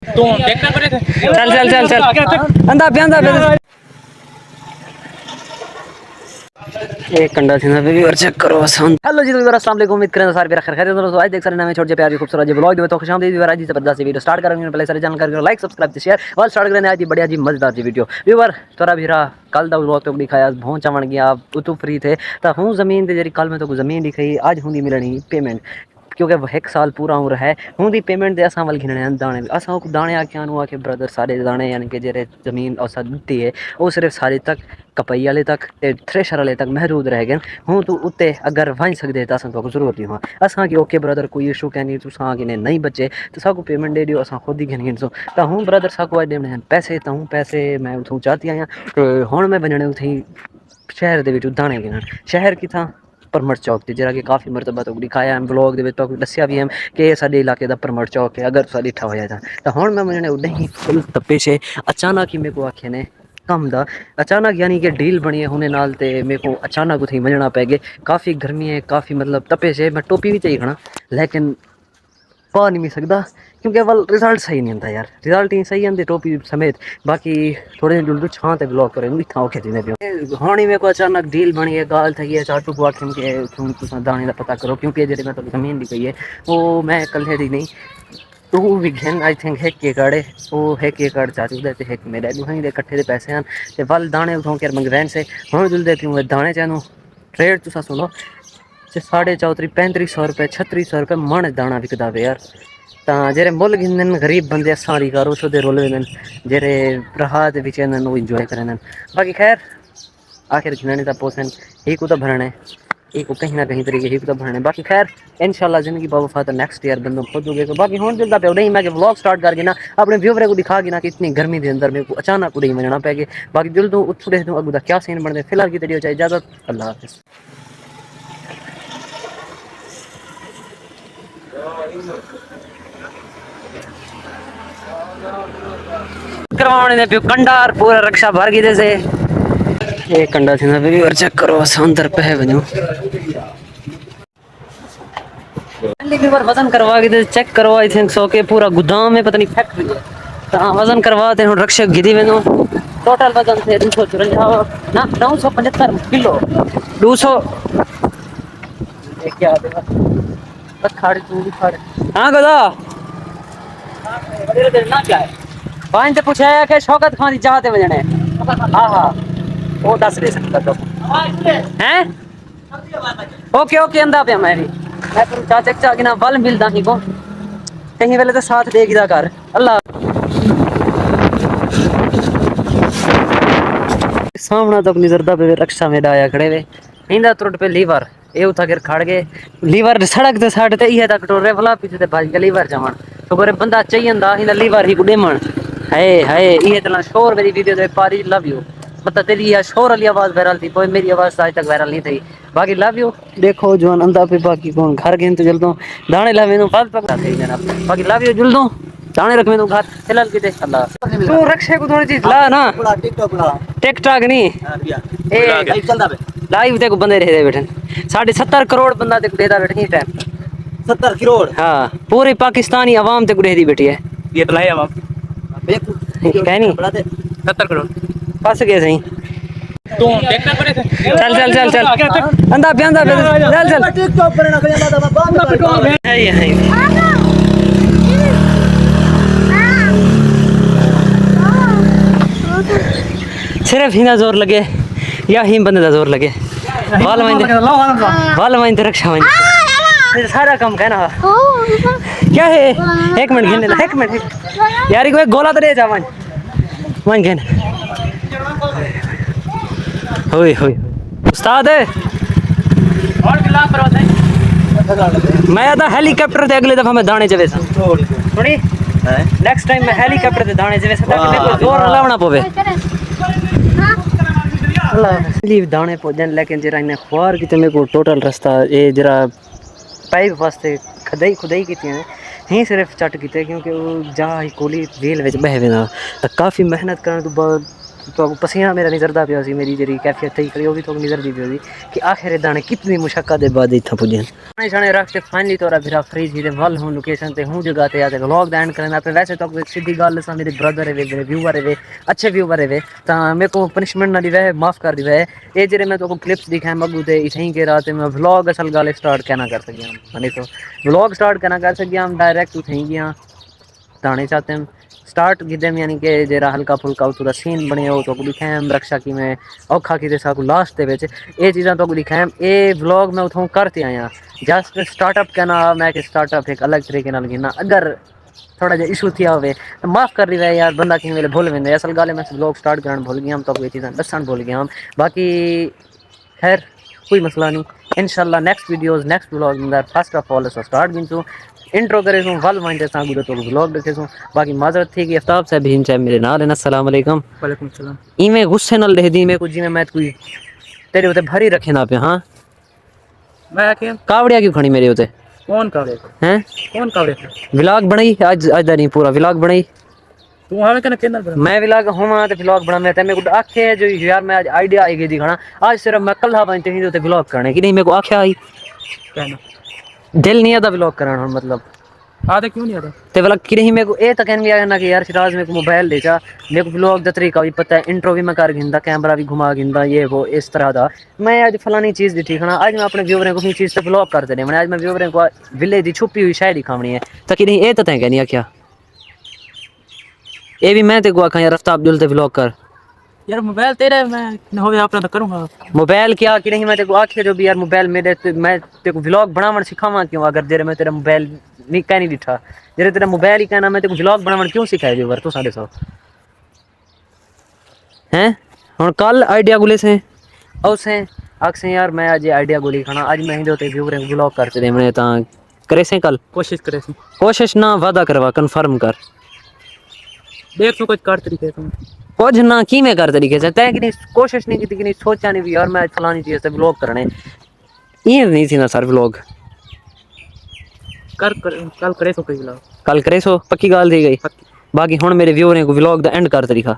तू देखना पड़े थे। चल चल चल चल अंदा पे एक कंडा थी ना बेबी और चेक करो आसान। हेलो जी दोस्तों, अस्सलाम वालेकुम। उम्मीद करें सारे मेरा खैर है। दोस्तों आज देख सकते हैं मैं छोटे प्यारे खूबसूरत जी ब्लॉग में तो खुशामदीद व्यूअर। आज जबरदस्त वीडियो स्टार्ट करेंगे। पहले सारे चैनल करके लाइक सब्सक्राइब शेयर और स्टार्ट करें आज की बढ़िया जी मजेदार जी वीडियो। व्यूअर तोरा भी रहा कल दा ब्लॉग तो दिखाया बहुत चवण गया तू फ्री थे तो हूँ जमीन ते जरी कल में तो जमीन दिखाई आज होंगी मिलनी पेमेंट क्योंकि एक साल पूरा उम्र है हूँ दी पेमेंट दे असां वाल घिनने दाने असां दाने आख्या आके ब्रदर सारे दाने यानी कि जेरे जमीन असा दी है वो सिर्फ सारे तक कपई वाले तक ते थ्रेशर वाले तक महदूद रह गए हूँ तू उत्ते अगर वन सकते तो असां तो जरूरत नहीं हुआ असां की ओके ब्रदर कोई इशू कहनी तुसां कि नहीं बचे तो साकू पेमेंट दे दियो असां खुद ही घिन सो तो हूँ ब्रदर साकू अज देने पैसे तो हूँ पैसे मैं उथों चाहती आया हुण मैं वजने उथी शहर दे विच दाने गिनन शहर किथां परमट चौक से जरा कि काफ़ी मरतबा तो दिखाया है ब्लॉग के दसिया भी है कि साडे इलाके का परमट चौक है अगर तुसा डिठा होया तो हुण मैं वजने उडे ही फुल तप्पे से अचानक ही मेरे को आखे ने कम दा अचानक यानी कि डील बनी है होने नाल ते मेरे को अचानक उठी वजना पै गए काफ़ी गर्मी है काफ़ी मतलब तपे से मैं टोपी भी चाहिए खड़ा लेकिन पा नहीं मिल सकता क्योंकि वल रिजल्ट सही नहीं आता यार रिजल्ट ही सही आते टोपी समेत बाकी थोड़े दिन जुल्दू छां ते ब्लॉग करें इतना औखे थी पियो हाँ मेरे को अचानक डील बनी है गाल थी है चाटू को आखिम के तुम दाने का पता करो क्योंकि जेह्ड़ी मैं तो जमीन दी गई है वो मैं कल्ले दी नहीं तू भी घेन आई थिंक एक एकड़ है वो एक एकड़ चाचू दे ते एक मेरे दुहाई दे कट्ठे दे पैसे हैं ते वल दाने उठों के मंगवैन से हुण जुलदे क्यों दाने चानू ट्रेड तुसा सुनो 34,000 3500 रुपये 3600 रुपये मन दाना विकदा वे यार तो जेरे मुल गिनन गरीब बंदे सारी कारो सो दे रोल वेन जेरे राहत विच वो इंजॉय करें बाकी खैर आखिर घिनने तो पोसन ही को तो भरने एक को कहीं ना कहीं तरीके ही तो भरने बाकी खैर इंशाल्लाह जिंदगी बाबा तो नेक्स्ट ईयर बंदो खुद हो गए बाकी हूँ जल्दा पे नहीं मैं व्लॉग स्टार्ट करके ना अपने व्यूवर को दिखा कि ना कि इतनी गर्मी के अंदर मेरे को अचानक उड़ी मजना पै गए बाकी जल्दों उत्थों देखो अगू का क्या सीन बनते फिलहाल की तरीके चाहिए इजाजत अल्लाह हाफिज़ करवाने दे पियो कंडार पूरा रक्षा भर गई जैसे एक कंडा थी ना बेबी और चेक करो अंदर पे वनो बार वजन करवा के चेक करो आई थिंक सो के पूरा गोदाम में पता नहीं फैक्ट्री है तो वजन करवाते हैं रक्षक गिरी वनो टोटल वजन थे 254 ना 975 किलो 200 क्या खाड़ी तू भी खाड़े हाँ गदा ना क्या है पानी से पूछा है कि शौकत खान चाहते बजने हाँ हाँ वो दस दे सकता तो हैं ओके ओके अंदा पे मैं भी मैं तुम चाचा चा कि ना बल मिलदा ही को कहीं वेले तो साथ देखदा कर अल्लाह सामना तो अपनी जरदा पे रक्षा में डाया खड़े वे इंदा तुरट पे लीवर ये उठा कर खड़ गए लीवर सड़क ते साइड ते इहे तक टोरे वाला पीछे ते भाज के लीवर जावन तो गोरे बंदा चाहिए अंदा इंदा लीवर ही गुडेमन हाय ये तना शोर मेरी वीडियो दे पारी लव यू मतलब तेरी या शोर वाली आवाज वायरल थी कोई मेरी आवाज आज तक वायरल नहीं थी बाकी लव यू देखो जवान अंदा पे बाकी कौन घर गए तो जल्दों दाने लावे नु बात पकड़ा थे जनाब बाकी लव यू जल्दों दाने रख में नु घर फिलहाल की देख अल्लाह तू रक्षे को थोड़ी चीज ला ना टिकटॉक नहीं ए चलदा पे लाइव देखो बंदे रह बैठे 70.5 करोड़ बंदा देखो देदा बैठे टाइम 70 करोड़ हां पूरी पाकिस्तानी आवाम ते गुड़े दी बैठी है ये तो लाई आवाम कहनी 70 करोड़ फंस गए सही तू देखना पड़े थे। चल चल चल चल अंदा पे चल चल टिकटॉक पर ना करिया है सिर्फ ही ना जोर लगे या ही बंदे का जोर लगे वाल माइंदे रक्षा माइंदे सारा काम कहना क्या है एक मिनट गिनने एक मिनट यार को एक गोला तो दे जा वन गिन होई होई उस्ताद और गिला पर मैं आता हेलीकॉप्टर ते अगले दफा मैं दाने चवे सुनी नेक्स्ट टाइम मैं हेलीकॉप्टर ते दाने चवे ताकि मेरे को जोर लावना पवे लीव दाने पहुंचन लेकिन जरा इन्हें ख्वार की मेरे को टोटल रास्ता ये जरा पाइप वास्ते खुदाई की ही सिर्फ चट किते क्योंकि वो जा ही कोली रेल विच बह वेंदा तो काफ़ी मेहनत करने तो बाद तो पसीना मेरा निजरदा पिया सी, मेरी जी कैफियत थी खड़ी वो भी तो निजरदी पियो सी कि आखिर दाने कितनी मुशक्कत के बाद इतना पुजे छाने रख के फाइनली तौर फिर फ्री थी वल हूँ लोकेशन ते हूँ जगह ते आते व्लॉग एंड करना पे। वैसे तो एक सीधी गल सा मेरे ब्रदर है मेरे व्यूवर है अच्छे व्यूवर है तो मेरे को पनिशमेंट ना दी वै माफ़ कर दी वै ये जेरे मैं तो क्लिप्स दिखाए मगू थे इसी के रात मैं व्लॉग असल गल स्टार्ट कहना कर सकिया नहीं तो व्लॉग स्टार्ट कहना कर सकिया हम डायरेक्ट उठे गया दाने चाहते हैं स्टार्ट गिदम यानी कि जरा हल्का फुल्का उतो सीन बने हो तो दिखाएं रक्षा कि मैं औखा कि साकू लास्ट दे ये चीज़ा तो दिखाएं ये व्लॉग मैं उतों करते आया जस्ट स्टार्टअप कहना मैं कि स्टार्टअप एक अलग तरीके नाल गिना अगर थोड़ा जा इशू थिया हो तो माफ़ कर रही है यार बंदा कि मेरे भूल वेंदे असल गल मैं व्लॉग स्टार्ट करना भूल गया हम तो ये चीज़ा दसन भूल गया हम बाकी खैर कोई मसला नहीं इंशाल्लाह नेक्स्ट वीडियोस नेक्स्ट व्लॉग अंदर फर्स्ट ऑफ ऑल स्टार्ट गिनचू इंट्रो करे सूँ वल माइंड सां तो व्लॉग देखे सूँ बाकी माजरत थी कि आफ्ताब साहब भी चाहे मेरे नाल है ना अस्सलाम वालेकुम वालेकुम सलाम। इवें गुस्से नाल रह दी मैं कुछ जिवें मैं कोई तेरे उते भरी रखे ना पे हाँ मैं क्या कावड़िया क्यों खड़ी मेरे उते कौन कावड़े हैं कौन कावड़े व्लॉग बनाई आज आज दा नहीं पूरा व्लॉग बनाई तू हमें कहना केंद्र पर मैं व्लॉग हुआ ते व्लॉग बना मैं ते मेरे को आखे जो यार मैं आज आइडिया आई गई दिखाना आज सिर्फ मैं कल बन ते उते व्लॉग करने की नहीं मेरे को आख्या आई कहना दिल नहीं आता व्लॉग कराना मतलब आते क्यों नहीं आता ते वाला कि नहीं मेरे को ये तो कहने भी आया ना कि यार सिराज मेरे को मोबाइल दे जा मेरे को ब्लॉग का तरीका भी पता है इंट्रो भी मैं कर गिंदा कैमरा भी घुमा गिंदा ये वो इस तरह का मैं आज फलानी चीज़ दी ठीक है ना आज मैं अपने व्यूवरें को अपनी चीज़ से ब्लॉग कर देने मैंने आज मैं व्यूवरें को विलेज की छुपी हुई शायरी दिखावनी है तो कि नहीं ये तो तय कहनी आख्या ये भी मैं ते को आखा यार रफ्ता अब्दुल ते ब्लॉग कर यार मोबाइल तेरा मैं न हो अपना तो करूँगा मोबाइल क्या कि नहीं मैं तेरे को आखे जो भी यार मोबाइल मेरे मैं तेरे को व्लॉग बनावन सिखावा क्यों अगर जेरे मैं तेरा मोबाइल नहीं कह नहीं दिठा जेरे तेरा मोबाइल ही कहना मैं तेरे को व्लॉग बनावन क्यों सिखाए व्यूवर तो साढ़े सौ हैं हुन कल आइडिया गुले से औसे आखसे यार मैं आज आइडिया गोली खाना आज मैं हिंदे व्यूवर व्लॉग करते दे मैंने ता करे से कल कोशिश ना वादा करवा कन्फर्म कर देख तू कुछ कर तरीके तुम कुछ ना की मैं कर तरीके से तय कि नहीं कोशिश नहीं की कि नहीं सोचा नहीं भी यार मैं फलानी चीज़ से व्लॉग करने ये नहीं थी ना सर व्लॉग कल करे तो कोई व्लॉग कल करे सो पक्की गाल दी गई बाकी हुन मेरे व्यूअरें को व्लॉग दा एंड कर तरीका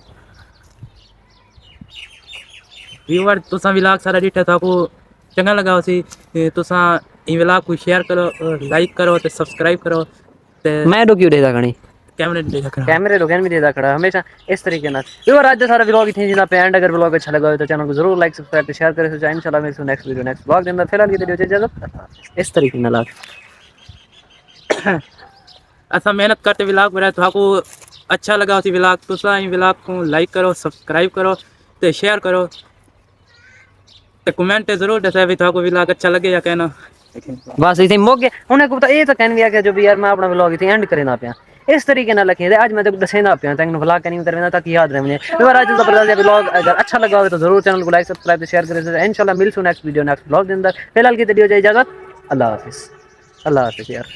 व्यूअर तुसा व्लॉग सारा डिठा था को चंगा लगा उसी तुसा ई व्लॉग को शेयर करो लाइक करो ते सब्सक्राइब करो ते मैं डो क्यों देदा खणी कैमरे तो कहने भी देदा खड़ा हमेशा इस तरीके ना व्यूअर आज सारा व्लॉग इतनी जिना पे एंड अगर व्लॉग अच्छा लगा हो तो चैनल को जरूर लाइक सब्सक्राइब ते शेयर करे सो इंशाल्लाह मेरे नेक्स्ट वीडियो नेक्स्ट व्लॉग के अंदर फिलहाल ये वीडियो इजाजत इस तरीके ना ला ऐसा मेहनत करते व्लॉग बनाए तो आपको अच्छा लगा उसी व्लॉग तुसा ई व्लॉग को लाइक करो सब्सक्राइब करो ते शेयर करो ते कमेंट जरूर दसे भी तो व्लॉग अच्छा लगे या कहना बस इसे मोगे उन्हें को ये तो कहने भी आ गया जो भी यार मैं अपना व्लॉग इतने एंड करे ना पाया इस तरीके ना लगे आज मैं तो दसेंदा पाया तक व्लॉग नहीं उतरना ताकि याद रहे मुझे आज जबरदस्त व्लॉग अगर अच्छा लगा हो तो जरूर चैनल को लाइक सब्सक्राइब शेयर करें इंशाल्लाह मिलसूँ नेक्स्ट वीडियो नेक्स्ट व्लॉग के अंदर फिलहाल की वीडियो इजाजत अल्लाह हाफिज़ यार।